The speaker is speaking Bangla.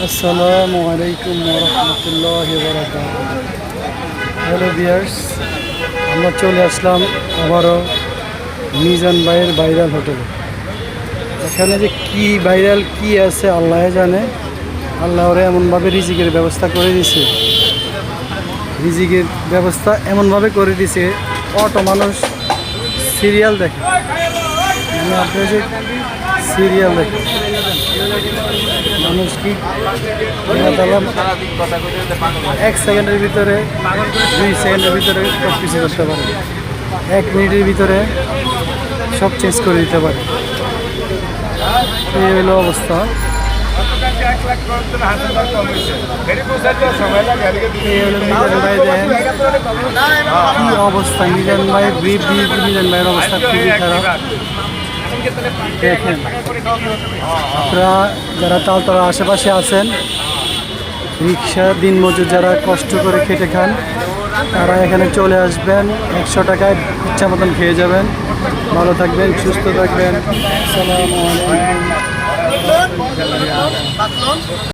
আসসালামু আলাইকুম ওয়া রাহমাতুল্লাহি ওয়া বারাকাতুহু। হ্যালো ভিউয়ার্স, আমরা চলে আসলাম আবারও মিজান ভাইয়ের ভাইরাল হোটেলে। এখানে যে কি ভাইরাল কি আছে আল্লাহ জানে। আল্লাহ ওরা এমনভাবে রিজিকের ব্যবস্থা করে দিছে, রিজিকের ব্যবস্থা এমনভাবে করে দিছে অটো মানুষ সিরিয়াল দেখে, মানে আপনি যে সিরিয়াল দেখে মানুষ কি এক সেকেন্ডের ভিতরে 2 সেকেন্ডের ভিতরে সব কিছু করতে পারে, 1 মিনিটের ভিতরে সব চেঞ্জ করে দিতে পারে। এই হলো অবস্থা। এই হলো মিজান ভাই, দেখেন কি অবস্থা। মিজান ভাইয়ের মিজান ভাইয়ের অবস্থা খুবই খারাপ। দেখেন আপনারা যারা তালতলা আশেপাশে আছেন, রিক্সা দিনমজুর যারা কষ্ট করে খেটে খান, তারা এখানে চলে আসবেন। 100 টাকায় ইচ্ছা মতন খেয়ে যাবেন। ভালো থাকবেন, সুস্থ থাকবেন। আসসালামু আলাইকুম।